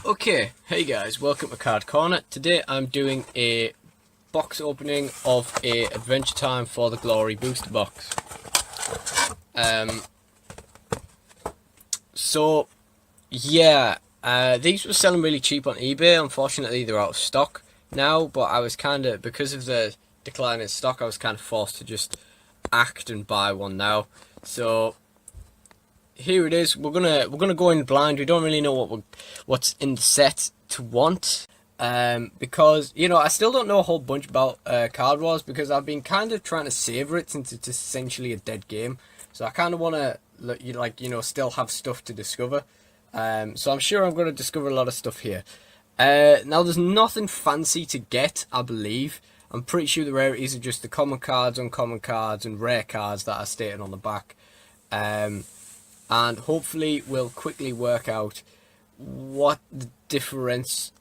Okay, hey guys, welcome to Card Corner. Today I'm doing a box opening of a Adventure Time for the Glory booster box. These were selling really cheap on eBay. Unfortunately, they're out of stock now, but I was because of the decline in stock, I was kind of forced to just act and buy one now. So here it is. We're gonna go in blind. We don't really know what's in the set to want, because I still don't know a whole bunch about Card Wars, because I've been kind of trying to savor it since it's essentially a dead game. So I kind of want to still have stuff to discover. So I'm sure I'm going to discover a lot of stuff here. Now there's nothing fancy to get, I believe. I'm pretty sure the rarities are just the common cards, uncommon cards, and rare cards that are stated on the back. And hopefully we'll quickly work out what the difference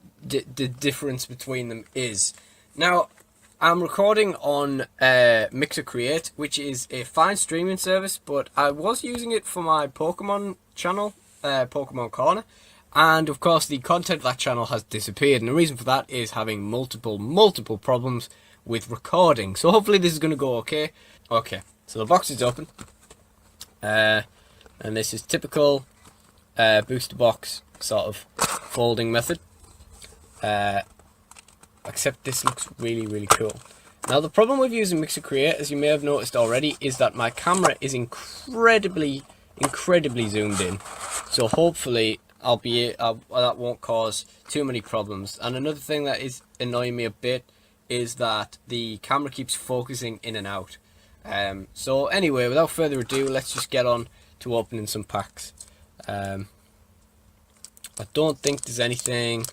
between them is. Now, I'm recording on Mixer Create, which is a fine streaming service, but I was using it for my Pokemon channel, Pokemon Corner, and of course the content of that channel has disappeared, and the reason for that is having multiple problems with recording. So hopefully this is going to go okay. Okay, so the box is open. And this is typical booster box sort of folding method. Except this looks really cool. Now the problem with using Mixer Create, as you may have noticed already, is that my camera is incredibly zoomed in. So hopefully that won't cause too many problems. And another thing that is annoying me a bit is that the camera keeps focusing in and out. So anyway, without further ado, let's just get on to opening some packs. I don't think there's anything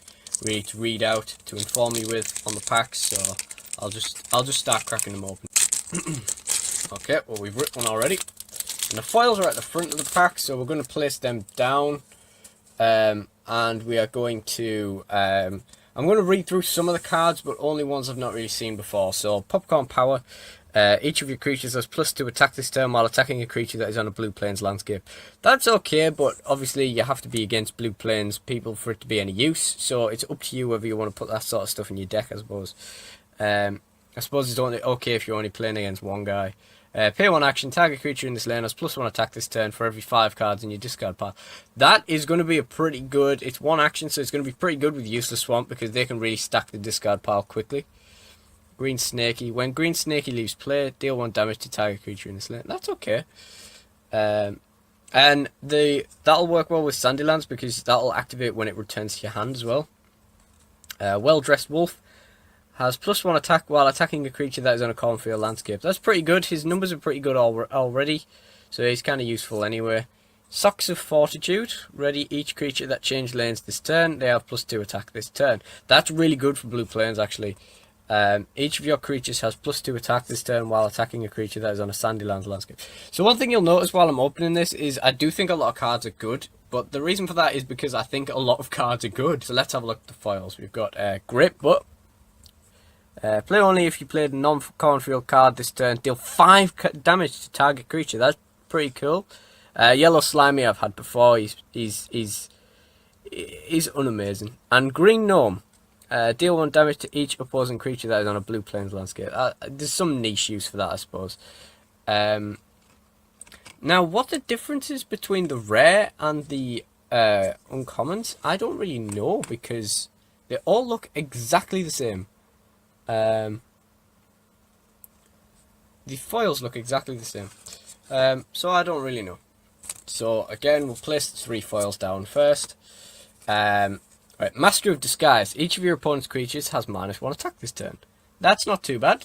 really to read out to inform you with on the packs, so I'll just start cracking them open. Okay, well, we've ripped one already, and the foils are at the front of the pack, so we're going to place them down, and we are going to I'm going to read through some of the cards, but only ones I've not really seen before. So Popcorn Power. Each of your creatures has +2 attack this turn while attacking a creature that is on a blue plains landscape. That's okay, but obviously you have to be against blue plains people for it to be any use, so it's up to you whether you want to put that sort of stuff in your deck, I suppose. I suppose it's only okay if you're only playing against one guy. Pay 1 action, target creature in this lane has +1 attack this turn for every 5 cards in your discard pile. That is going to be a pretty good, it's 1 action, so it's going to be pretty good with Useless Swamp, because they can really stack the discard pile quickly. Green Snaky. When Green Snaky leaves play, deal 1 damage to target creature in this lane. That's okay. And that'll work well with Sandylands, because that'll activate when it returns to your hand as well. Well-Dressed Wolf has +1 attack while attacking a creature that is on a cornfield landscape. That's pretty good. His numbers are pretty good already, so he's kind of useful anyway. Socks of Fortitude. Ready each creature that changed lanes this turn. They have +2 attack this turn. That's really good for blue plains, actually. Each of your creatures has +2 attack this turn while attacking a creature that is on a Sandylands landscape. So one thing you'll notice while I'm opening this is I do think a lot of cards are good, but the reason for that is because I think a lot of cards are good. So let's have a look at the foils. We've got Great Butt. Play only if you played a non-cornfield card this turn. Deal 5 damage to target creature. That's pretty cool. Yellow Slimy I've had before. He's unamazing. And Green Gnome. Deal 1 damage to each opposing creature that is on a blue plains landscape. There's some niche use for that, I suppose. Now, what the difference is between the rare and the uncommons, I don't really know, because they all look exactly the same. The foils look exactly the same. So I don't really know. So again, we'll place the 3 foils down first. Right, Master of Disguise. Each of your opponent's creatures has -1 attack this turn. That's not too bad.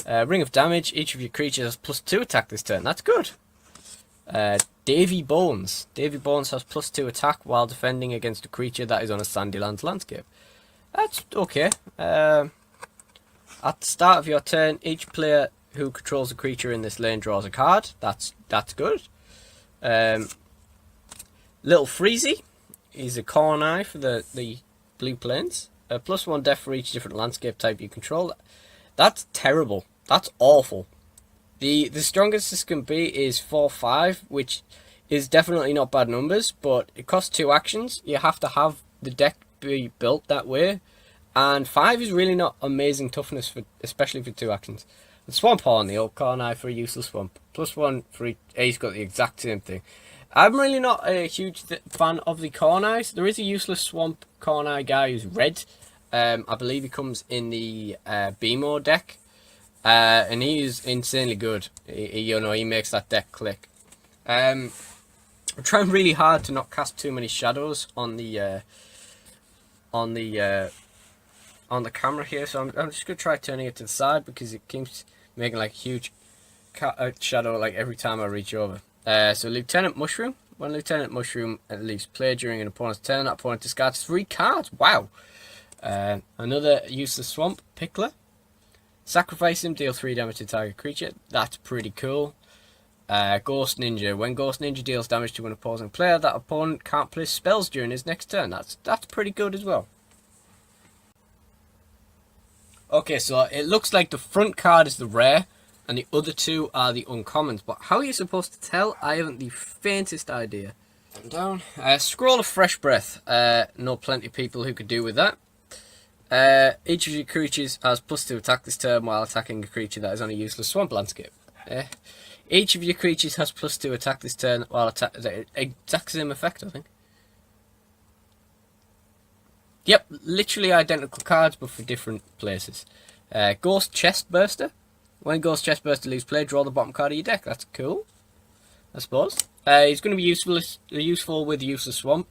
Ring of Damage. Each of your creatures has +2 attack this turn. That's good. Davy Bones. Davy Bones has +2 attack while defending against a creature that is on a Sandylands landscape. That's okay. At the start of your turn, each player who controls a creature in this lane draws a card. That's good. Little Freezy. He's a corn eye for the blue plains. +1 def for each different landscape type you control. That's terrible. That's awful. The strongest this can be is 4/5, which is definitely not bad numbers, but it costs 2 actions. You have to have the deck be built that way. And 5 is really not amazing toughness, for especially for 2 actions. The Swamp Horn, the old Corn for a useless swamp. +1 for each. He's got the exact same thing. I'm really not a huge fan of the Corn Eyes. There is a useless Swamp Corn Eye guy who's red. I believe he comes in the BMO deck. And he is insanely good. He makes that deck click. I'm trying really hard to not cast too many shadows on the camera here, so I'm just gonna try turning it to the side because it keeps making like a huge shadow like every time I reach over. So Lieutenant Mushroom. When Lieutenant Mushroom leaves play during an opponent's turn, that opponent discards 3 cards. Wow. Another useless swamp, Pickler. Sacrifice him, deal 3 damage to target creature. That's pretty cool. Ghost Ninja. When Ghost Ninja deals damage to an opposing player, that opponent can't play spells during his next turn. That's pretty good as well. Okay, so it looks like the front card is the rare, and the other 2 are the uncommons. But how are you supposed to tell? I haven't the faintest idea. Down. Scroll of Fresh Breath. Know plenty of people who could do with that. Each of your creatures has +2 attack this turn while attacking a creature that is on a useless swamp landscape. Each of your creatures has +2 attack this turn while exact same effect, I think. Yep, literally identical cards, but for different places. Ghost Chestburster. When Ghost Chestburster leaves play, draw the bottom card of your deck. That's cool, I suppose. He's going to be useful with Useless Swamp.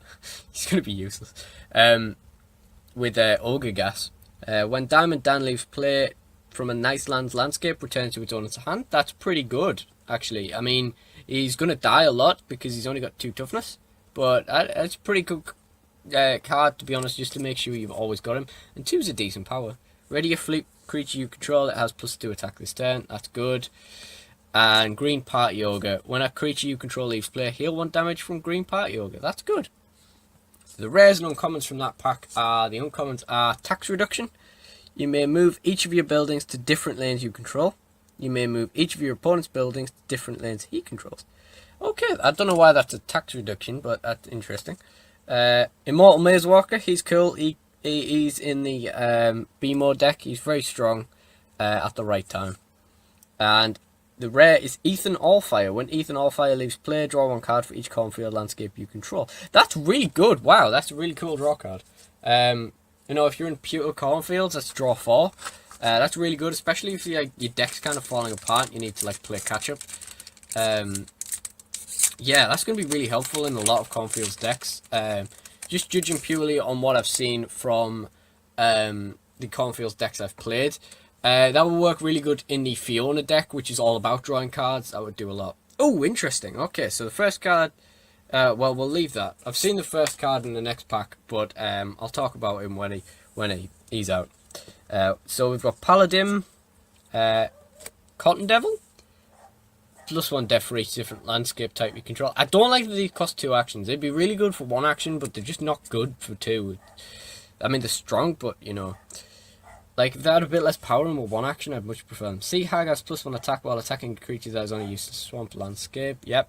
He's going to be useless. With Ogre Gas. When Diamond Dan leaves play from a nice landscape, returns to its owner's hand. That's pretty good, actually. I mean, he's going to die a lot because he's only got 2 toughness. But it's a pretty good card, to be honest, just to make sure you've always got him. And 2's a decent power. Ready a fleet creature you control that has +2 attack this turn. That's good. And Green Party Ogre. When a creature you control leaves play, heal 1 damage from Green Party Ogre. That's good. The rares and uncommons from that pack are, the uncommons are Tax Reduction. You may move each of your buildings to different lanes you control. You may move each of your opponent's buildings to different lanes he controls. Okay, I don't know why that's a tax reduction, but that's interesting. Immortal Maze Walker, he's cool. He's in the BMO deck. He's very strong at the right time. And the rare is Ethan Allfire. When Ethan Allfire leaves play, draw 1 card for each cornfield landscape you control. That's really good. Wow, that's a really cool draw card. If you're in pure cornfields, let's draw 4. That's really good, especially if your deck's kind of falling apart. You need to play catch up. Yeah, that's going to be really helpful in a lot of cornfields decks. Just judging purely on what I've seen from the cornfields decks I've played. That would work really good in the Fiona deck, which is all about drawing cards. That would do a lot. Oh, interesting. Okay, so the first card, well, we'll leave that. I've seen the first card in the next pack, but I'll talk about him when he's out. So we've got Paladin, Cotton Devil, +1 death for each different landscape type you control. I don't like that these cost 2 actions. They'd be really good for 1 action, but they're just not good for 2. I mean, they're strong, but if they had a bit less power and were 1 action, I'd much prefer them. Sea Hag has +1 attack while attacking a creature that is on a useless swamp landscape. Yep.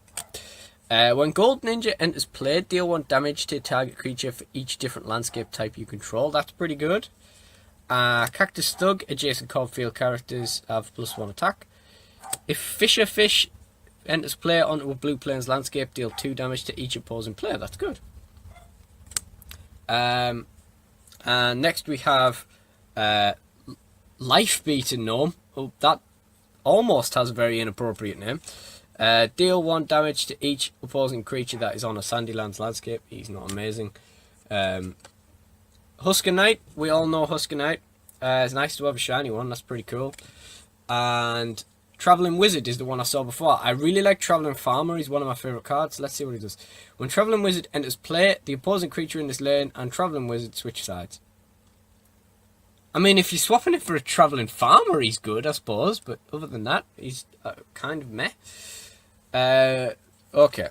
When Gold Ninja enters play, deal 1 damage to a target creature for each different landscape type you control. That's pretty good. Cactus Thug, adjacent cornfield characters have +1 attack. If Fisher Fish enters play onto a Blue Plains landscape, deal 2 damage to each opposing player. That's good. And next we have Life Beaten Gnome. Oh, that almost has a very inappropriate name. Deal 1 damage to each opposing creature that is on a Sandylands landscape. He's not amazing. Husker Knight. We all know Husker Knight. It's nice to have a shiny one. That's pretty cool. And Traveling Wizard is the one I saw before. I really like Traveling Farmer. He's one of my favourite cards. Let's see what he does. When Traveling Wizard enters play, the opposing creature in this lane and Traveling Wizard switch sides. I mean, if you're swapping it for a Traveling Farmer, he's good, I suppose. But other than that, he's kind of meh. Okay.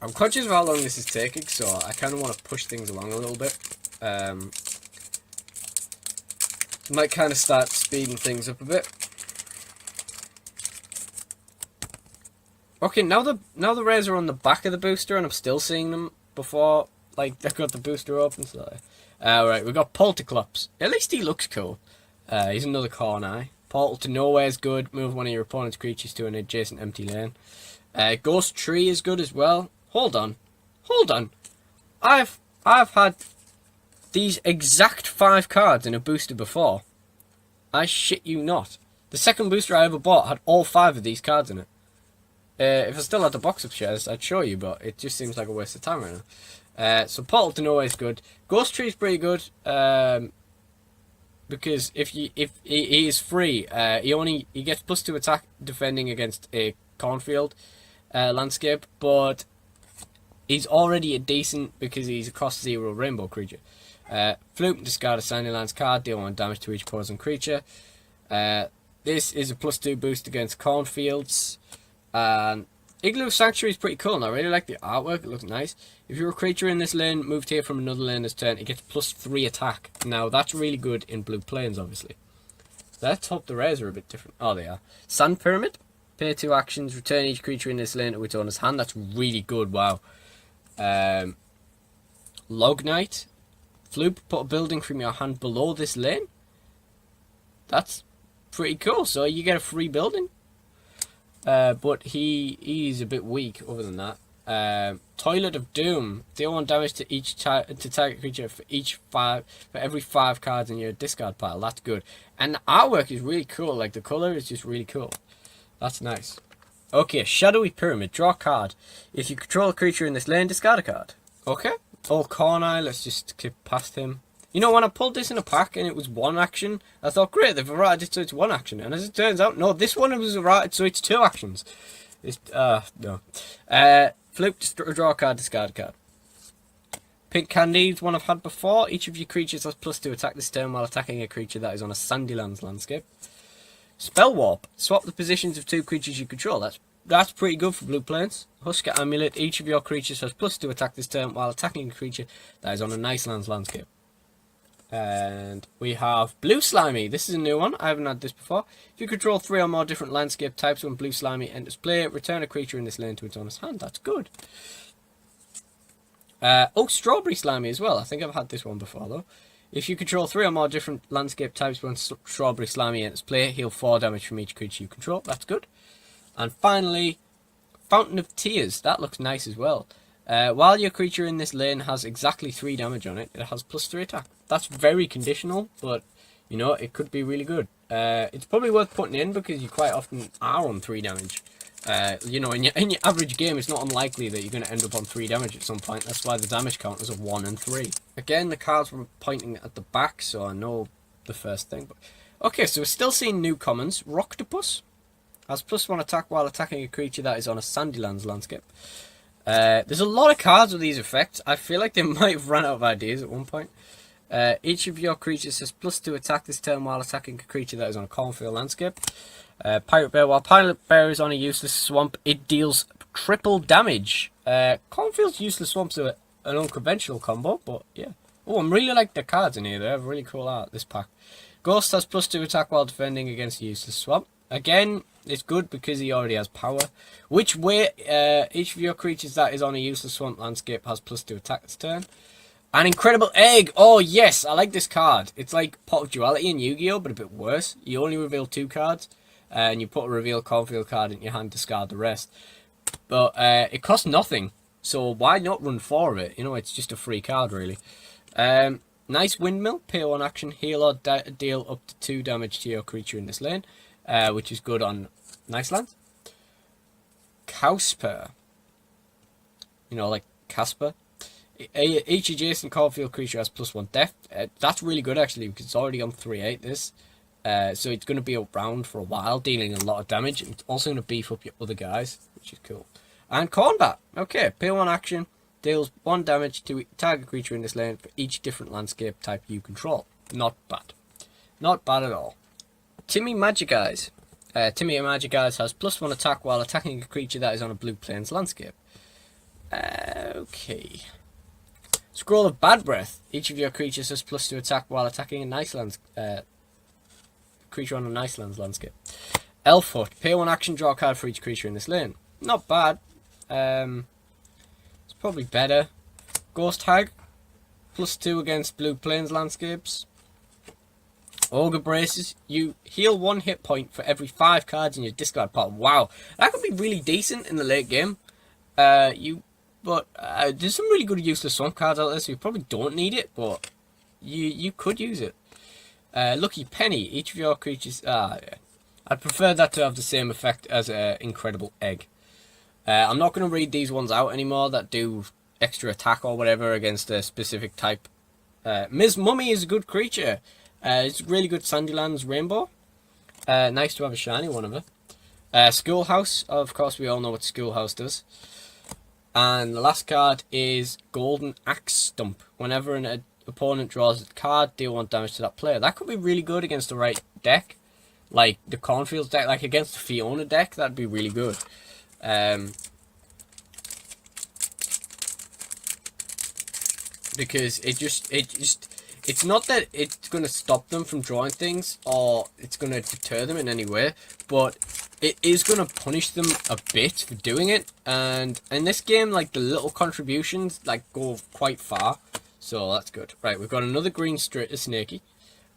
I'm conscious of how long this is taking, so I kind of want to push things along a little bit. Might kind of start speeding things up a bit. Okay, now the rares are on the back of the booster, and I'm still seeing them before like they've got the booster open. So, right, we've got Polterclops. At least he looks cool. He's another Corn-Eye. Portal to Nowhere is good. Move one of your opponent's creatures to an adjacent empty lane. Ghost Tree is good as well. Hold on. I've had these exact 5 cards in a booster before. I shit you not. The second booster I ever bought had all 5 of these cards in it. If I still had the box of shares, I'd show you, but it just seems like a waste of time right now. So Portal to Nowhere is good. Ghost Tree is pretty good. Because if he is free, he gets +2 attack defending against a cornfield landscape, but he's already a decent because he's a cost 0 rainbow creature. Flute, discard a Sandylands card, deal 1 damage to each opposing creature. This is a +2 boost against cornfields. Igloo Sanctuary is pretty cool, and I really like the artwork. It looks nice. If you're a creature in this lane, moved here from another lane this turn, it gets +3 attack. Now, that's really good in blue plains, obviously. Let's hope the rares are a bit different. Oh, they are. Sand Pyramid. Pay 2 actions. Return each creature in this lane to its owner's hand. That's really good. Wow. Log Knight. Floop. Put a building from your hand below this lane. That's pretty cool. So, you get a free building. But he's a bit weak other than that. Toilet of Doom. Deal 1 damage to each target creature for every 5 cards in your discard pile. That's good. And the artwork is really cool. Like the color is just really cool. That's nice. Okay, Shadowy Pyramid. Draw a card. If you control a creature in this lane, discard a card. Okay. Old Corn-Eye. Let's just skip past him. You know, when I pulled this in a pack and it was 1 action, I thought, great, they've errated it so it's 1 action. And as it turns out, no, this one was errated so it's 2 actions. It's, no. Flip, draw a card, discard a card. Pink Candy is one I've had before. Each of your creatures has +2 attack this turn while attacking a creature that is on a Sandylands landscape. Spell Warp. Swap the positions of 2 creatures you control. That's pretty good for blue plains. Husker Amulet. Each of your creatures has +2 attack this turn while attacking a creature that is on a Nicelands landscape. And we have Blue Slimy. This is a new one. I haven't had this before. If you control 3 or more different landscape types when Blue Slimy enters play, return a creature in this lane to its owner's hand. That's good. Strawberry Slimy as well. I think I've had this one before, though. If you control 3 or more different landscape types when Strawberry Slimy enters play, heal 4 damage from each creature you control. That's good. And finally, Fountain of Tears. That looks nice as well. While your creature in this lane has exactly 3 damage on it, it has +3 attack. That's very conditional, but, you know, it could be really good. It's probably worth putting in because you quite often are on 3 damage. You know, in your average game, it's not unlikely that you're going to end up on 3 damage at some point. That's why the damage counters are 1 and 3. Again, the cards were pointing at the back, so I know the first thing. But okay, so we're still seeing new commons. Rocktopus has +1 attack while attacking a creature that is on a Sandylands landscape. There's a lot of cards with these effects. I feel like they might have run out of ideas at one point. Each of your creatures has +2 attack this turn while attacking a creature that is on a cornfield landscape. Pirate Bear. While Pirate Bear is on a useless swamp, it deals triple damage. Cornfield's useless swamps are an unconventional combo, but yeah. Oh, I'm really like the cards in here. They have really cool art, this pack. Ghost has +2 attack while defending against a useless swamp. Again, it's good because he already has power. Which way each of your creatures that is on a useless swamp landscape has +2 attack this turn. An Incredible Egg! Oh yes, I like this card. It's like Pot of Duality in Yu-Gi-Oh, but a bit worse. You only reveal 2 cards, and you put a reveal cornfield card in your hand, discard the rest. But it costs nothing, so why not run 4 of it? You know, it's just a free card, really. Nice Windmill. Pay 1 action, heal or deal up to 2 damage to your creature in this lane, which is good on Niceland. Cowspur. You know, like Casper. Each adjacent cornfield creature has +1 death. That's really good, actually, because it's already on 3/8 this. So it's going to be around for a while, dealing a lot of damage. It's also going to beef up your other guys, which is cool. And Cornbat. Okay, pay 1 action, deals 1 damage to target creature in this lane for each different landscape type you control. Not bad. Not bad at all. Timmy Magic Eyes. Timmy Magic Eyes has +1 attack while attacking a creature that is on a blue plains landscape. Okay. Scroll of Bad Breath. Each of your creatures has +2 attack while attacking a Nicelands creature on a Nicelands landscape. Elfhood. Pay 1 action, draw a card for each creature in this lane. Not bad. It's probably better. Ghost Hag, +2 against Blue Plains landscapes. Ogre Braces, you heal 1 hit point for every 5 cards in your discard pile. Wow, that could be really decent in the late game. There's some really good useless swamp cards out there, so you probably don't need it, but you could use it. Lucky Penny, each of your creatures... yeah. I'd prefer that to have the same effect as Incredible Egg. I'm not going to read these ones out anymore that do extra attack or whatever against a specific type. Ms. Mummy is a good creature. It's a really good Sandylands Rainbow. Nice to have a shiny one of her. Schoolhouse, of course we all know what Schoolhouse does. And the last card is Golden Axe Stump. Whenever an opponent draws a card, deal 1 damage to that player. That could be really good against the right deck. Like the Cornfields deck, like against the Fiona deck, that'd be really good. Because it's not that it's going to stop them from drawing things or it's going to deter them in any way, but it is going to punish them a bit for doing it. And in this game, like the little contributions like go quite far, so that's good. Right, we've got another green snaky,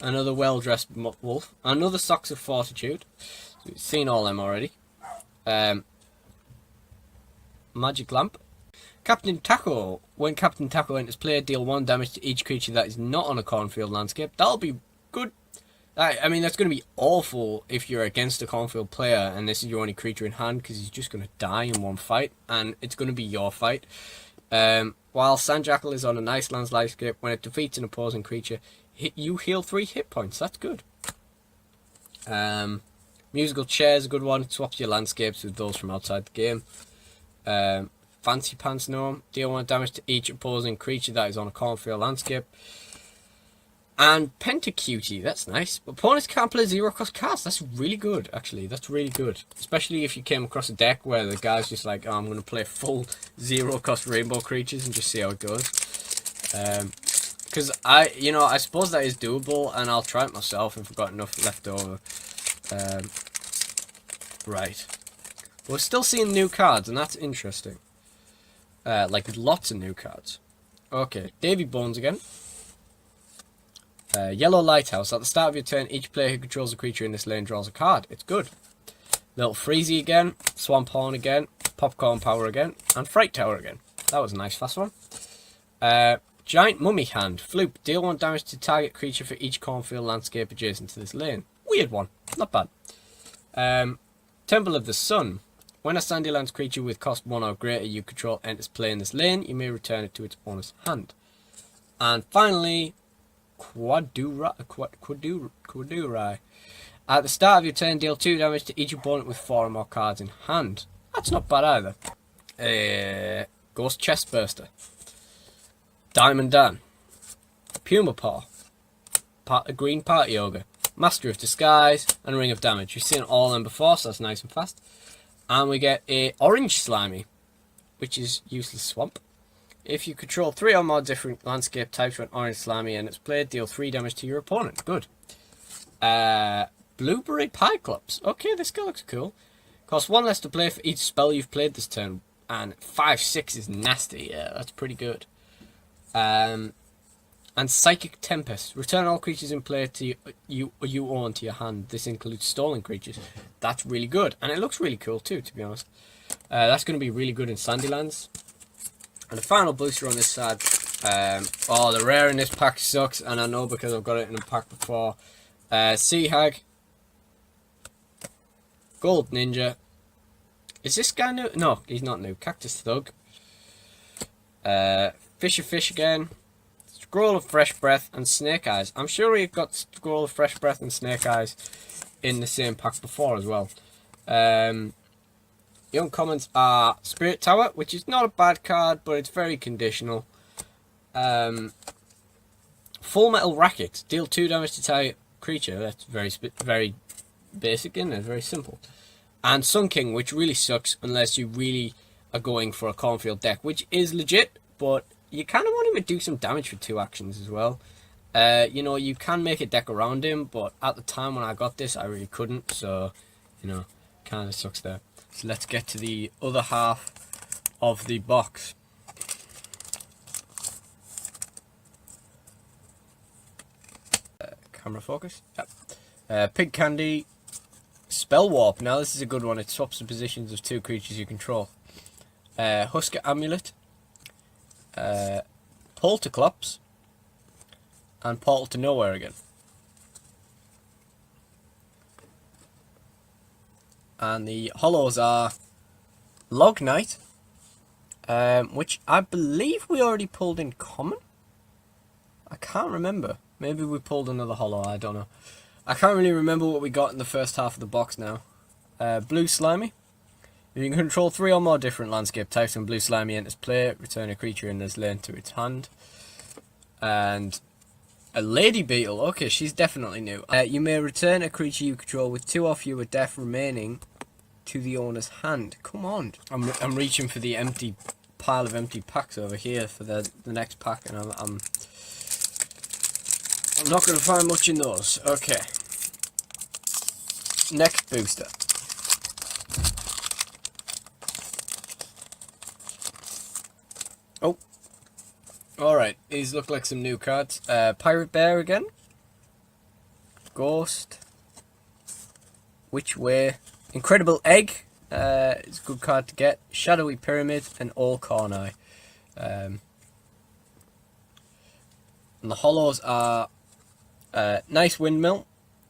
another well-dressed wolf, another Socks of Fortitude. So we've seen all them already. Magic Lamp. Captain Taco. When Captain Taco enters play, deal 1 damage to each creature that is not on a cornfield landscape. That'll be good. I mean, that's going to be awful if you're against a cornfield player and this is your only creature in hand, because he's just going to die in one fight, and it's going to be your fight. While Sandjackal is on a nice lands landscape, when it defeats an opposing creature, you heal 3 hit points. That's good. Musical Chair is a good one. It swaps your landscapes with those from outside the game. Fancy Pants Gnome, deal 1 damage to each opposing creature that is on a cornfield landscape. And Pentacutie, that's nice. But opponents can't play 0-cost cards. That's really good, actually. That's really good. Especially if you came across a deck where the guy's just like, oh, I'm going to play full 0-cost rainbow creatures and just see how it goes. Because I suppose that is doable, and I'll try it myself if I've got enough left over. Right. We're still seeing new cards, and that's interesting. Like lots of new cards. Okay, Davy Bones again. Yellow Lighthouse. At the start of your turn, each player who controls a creature in this lane draws a card. It's good. Little Freezy again. Swamp Horn again. Popcorn Power again. And Fright Tower again. That was a nice fast one. Giant Mummy Hand. Floop. Deal 1 damage to target creature for each cornfield landscape adjacent to this lane. Weird one. Not bad. Temple of the Sun. When a Sandylands creature with cost 1 or greater you control enters play in this lane, you may return it to its owner's hand. And finally, Quadurai. At the start of your turn, deal 2 damage to each opponent with 4 or more cards in hand. That's not bad either. Ghost Chestburster. Diamond Dan. Puma Paw. Green Party Ogre. Master of Disguise. And Ring of Damage. You've seen all of them before, so that's nice and fast. And we get a Orange Slimy, which is Useless Swamp. If you control 3 or more different landscape types with Orange Slimy and it's played, deal 3 damage to your opponent. Good. Blueberry Pyclops. Okay, this guy looks cool. Costs 1 less to play for each spell you've played this turn. And 5/6 is nasty. Yeah, that's pretty good. And Psychic Tempest. Return all creatures in play to you own to your hand. This includes stolen creatures. That's really good. And it looks really cool too, to be honest. That's going to be really good in Sandylands. And the final booster on this side. The rare in this pack sucks. And I know because I've got it in a pack before. Sea Hag. Gold Ninja. Is this guy new? No, he's not new. Cactus Thug. Fisher Fish again. Scroll of Fresh Breath and Snake Eyes. I'm sure we've got Scroll of Fresh Breath and Snake Eyes in the same pack before as well. The uncommons are Spirit Tower, which is not a bad card, but it's very conditional. Full Metal Racket. Deal 2 damage to target creature. That's very basic, isn't it? Very simple. And Sun King, which really sucks unless you really are going for a cornfield deck, which is legit, but you kind of want him to do some damage for 2 actions as well. You can make a deck around him, but at the time when I got this, I really couldn't. So, kind of sucks there. So let's get to the other half of the box. camera focus. Yep. Pig Candy. Spell Warp. Now this is a good one. It swaps the positions of 2 creatures you control. Husker Amulet. Polterclops. And Portal to Nowhere again. And the hollows are Log Knight, which I believe we already pulled in common. I can't remember. Maybe we pulled another hollow, I don't know. I can't really remember what we got in the first half of the box now. Blue Slimy. You can control 3 or more different landscape types when Blue Slimy enters play. Return a creature in this lane to its hand. And a Lady Beetle. Okay, she's definitely new. You may return a creature you control with 2 or fewer death remaining to the owner's hand. Come on. I'm reaching for the empty pile of empty packs over here for the next pack, and I'm not going to find much in those. Okay. Next booster. Oh. Alright, these look like some new cards. Pirate Bear again. Ghost. Which Way. Incredible Egg. It's a good card to get. Shadowy Pyramid and All Corn Eye. And the hollows are Nice Windmill,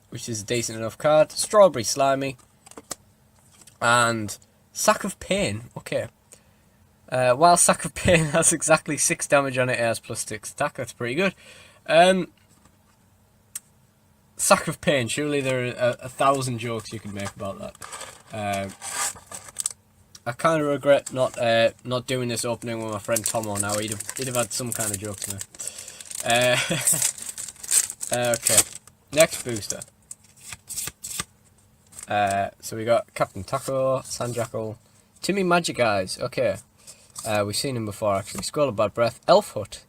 which is a decent enough card. Strawberry Slimy. And Sack of Pain. Okay. While Sack of Pain has exactly 6 damage on it, it has +6 attack. That's pretty good. Sack of Pain. Surely there are 1,000 jokes you could make about that. I kind of regret not doing this opening with my friend Tomo now. He'd have had some kind of jokes now. Okay. Next booster. So we got Captain Taco, Sandjackal, Timmy Magic Eyes. Okay. We've seen him before, actually. Scroll of Bad Breath, Elf Hut,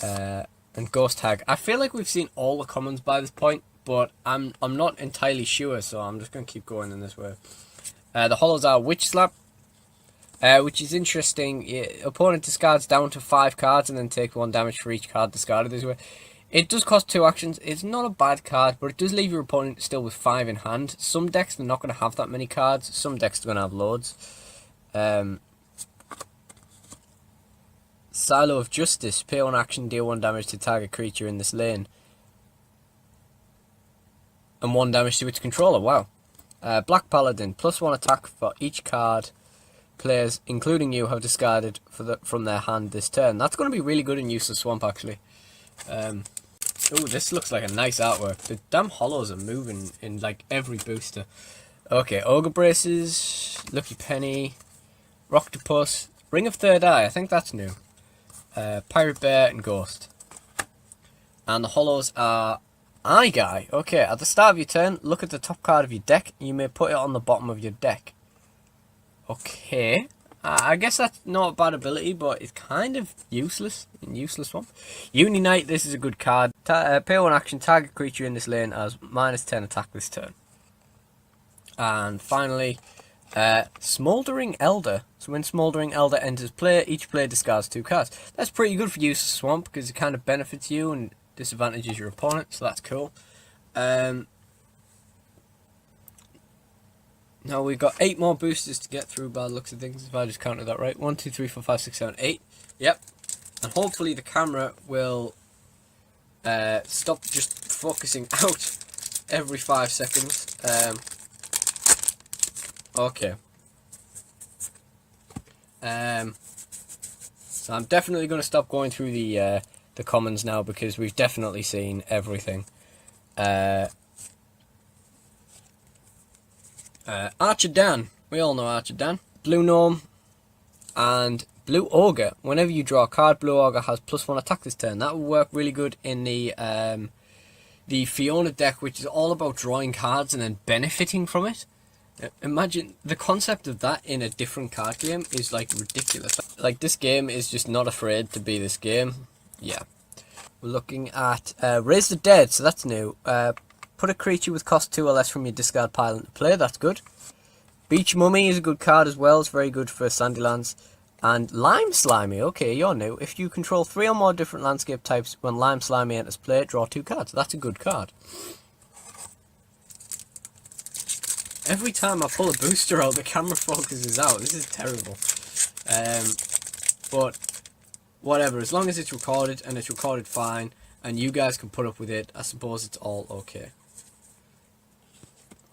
and Ghost Hag. I feel like we've seen all the commons by this point, but I'm not entirely sure, so I'm just going to keep going in this way. The hollows are Witch Slap, which is interesting. Opponent discards down to 5 cards and then take 1 damage for each card discarded this way. It does cost 2 actions. It's not a bad card, but it does leave your opponent still with 5 in hand. Some decks are not going to have that many cards. Some decks are going to have loads. Silo of Justice. Pay 1 action, deal 1 damage to target creature in this lane. And 1 damage to its controller. Wow. Black Paladin. +1 attack for each card players, including you, have discarded from their hand this turn. That's going to be really good in Useless Swamp, actually. Oh, this looks like a nice artwork. The damn hollows are moving in like every booster. Okay, Ogre Braces, Lucky Penny, Rocktopus, Ring of Third Eye. I think that's new. Pirate Bear and Ghost. And the hollows are Eye Guy. Okay, at the start of your turn, look at the top card of your deck. You may put it on the bottom of your deck. Okay. I guess that's not a bad ability, but it's kind of useless in Useless Swamp. Uni Knight, this is a good card. Pay 1 action, target creature in this lane has -10 attack this turn. And finally, Smouldering Elder. So when Smouldering Elder enters play, each player discards 2 cards. That's pretty good for Useless Swamp because it kind of benefits you and disadvantages your opponent, so that's cool. Now we've got 8 more boosters to get through by the looks of things, if I just counted that right. 1, 2, 3, 4, 5, 6, 7, 8. Yep. And hopefully the camera will stop just focusing out every 5 seconds. Okay. So I'm definitely going to stop going through the commons now because we've definitely seen everything. Archer Dan. We all know Archer Dan. Blue Gnome and Blue Ogre. Whenever you draw a card, Blue Ogre has +1 attack this turn. That will work really good in the Fiona deck, which is all about drawing cards and then benefiting from it. Imagine the concept of that in a different card game is like ridiculous. Like this game is just not afraid to be this game. Yeah. We're looking at Raise the Dead, so that's new. Put a creature with cost 2 or less from your discard pile into play. That's good. Beach Mummy is a good card as well. It's very good for Sandylands. And Lime Slimy, okay, you're new. If you control 3 or more different landscape types when Lime Slimy enters play, draw 2 cards. That's a good card. Every time I pull a booster out, the camera focuses out. This is terrible. But whatever, as long as it's recorded, and it's recorded fine, and you guys can put up with it, I suppose it's all okay.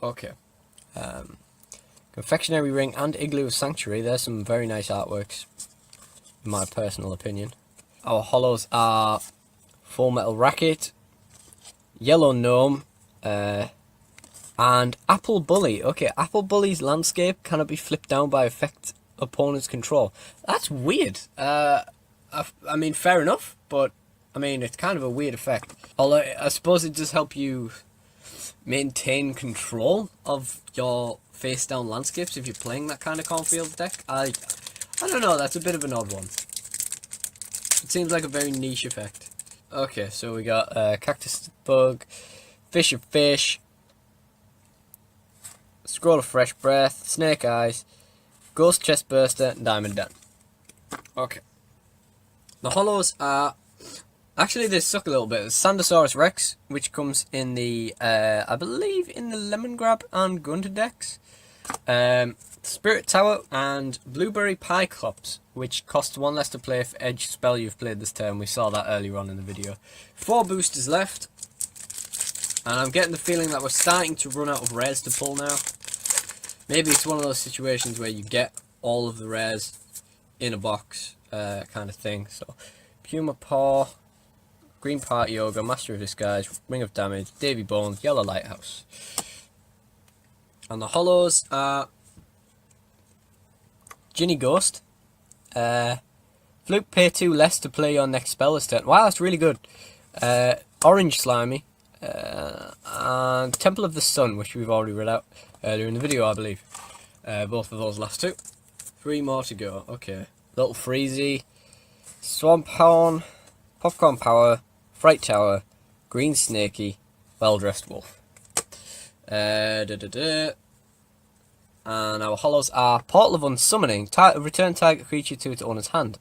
Okay. Confectionery Ring and Igloo of Sanctuary. There's some very nice artworks, in my personal opinion. Our holos are Full Metal Racket, Yellow Gnome, and Apple Bully. Okay, Apple Bully's landscape cannot be flipped down by affect opponent's control. That's weird. I mean, fair enough, but I mean, it's kind of a weird effect. Although, I suppose it does help you maintain control of your face down landscapes if you're playing that kind of cornfield deck. I don't know, that's a bit of an odd one. It seems like a very niche effect. Okay, so we got Cactus Bug, Fish of Fish, Scroll of Fresh Breath, Snake Eyes, Ghost Chest Burster, and Diamond Dan. Okay. The holos are... Actually, they suck a little bit. There's Sandosaurus Rex, which comes in the, I believe, in the Lemon Grab and Gunter decks. Spirit Tower and Blueberry Pyclops, which costs 1 less to play for edge spell you've played this turn. We saw that earlier on in the video. 4 boosters left. And I'm getting the feeling that we're starting to run out of rares to pull now. Maybe it's one of those situations where you get all of the rares in a box, kind of thing. So, Puma Paw, Green Party Yoga, Master of Disguise, Ring of Damage, Davy Bones, Yellow Lighthouse. And the holos are Ginny Ghost, Fluke, pay 2 less to play your next spell this turn. Wow, that's really good. Orange Slimy, and Temple of the Sun, which we've already read out earlier in the video, I believe. Both of those last 2. 3 more to go. Okay. Little Freezy, Swamp Horn, Popcorn Power, Fright Tower, Green Snakey, Well-Dressed Wolf. And our holos are Portal of Unsummoning, return target creature to its owner's hand.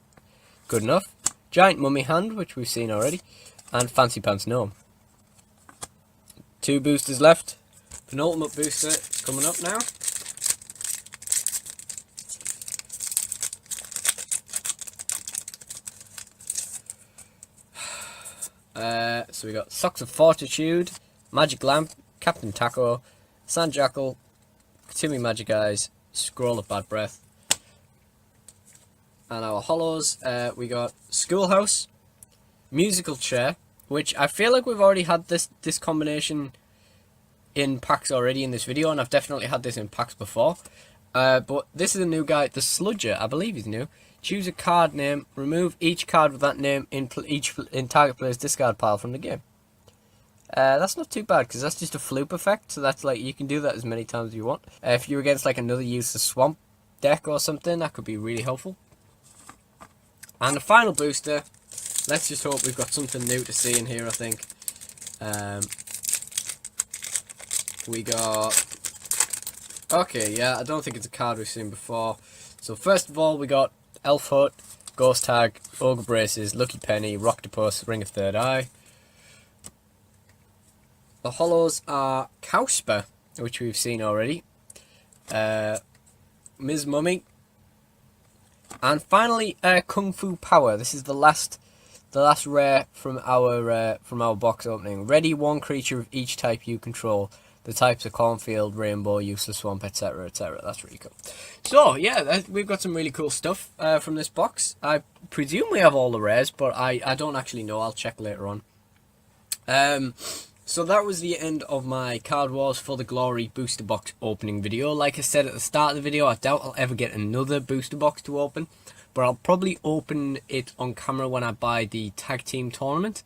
Good enough. Giant Mummy Hand, which we've seen already, and Fancy Pants Gnome. 2 boosters left. Penultimate booster is coming up now. So we got Socks of Fortitude, Magic Lamp, Captain Taco, Sand Jackal, Timmy Magic Eyes, Scroll of Bad Breath. And our holos, we got Schoolhouse, Musical Chair, which I feel like we've already had this combination in packs already in this video, and I've definitely had this in packs before. But this is a new guy, the Sludger, I believe he's new. Choose a card name, remove each card with that name in target player's discard pile from the game. That's not too bad, because that's just a floop effect, so that's like, you can do that as many times as you want. If you're against like another useless swamp deck or something, that could be really helpful. And the final booster, let's just hope we've got something new to see in here, I think. We got... Okay, yeah, I don't think it's a card we've seen before. So first of all, we got Elf Hut, Ghost Tag, Ogre Braces, Lucky Penny, Rocktopus, Ring of Third Eye. The holos are Kausper, which we've seen already. Ms. Mummy. And finally, Kung Fu Power. This is the last rare from our box opening. Ready 1 creature of each type you control. The types are Cornfield, Rainbow, Useless Swamp, etc, etc. That's really cool. So, yeah, we've got some really cool stuff from this box. I presume we have all the rares, but I don't actually know. I'll check later on. So that was the end of my Card Wars for the Glory booster box opening video. Like I said at the start of the video, I doubt I'll ever get another booster box to open, but I'll probably open it on camera when I buy the tag team tournament.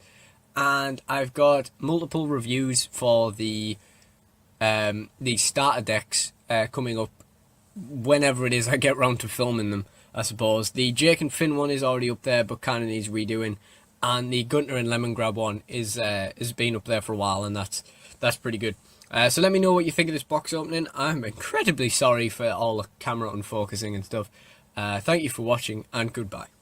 And I've got multiple reviews for the starter decks coming up whenever it is I get round to filming them, I suppose. The Jake and Finn one is already up there, but kind of needs redoing. And the Gunter and Lemon Grab one is been up there for a while, and that's pretty good. So let me know what you think of this box opening. I'm incredibly sorry for all the camera unfocusing and stuff. Thank you for watching, and goodbye.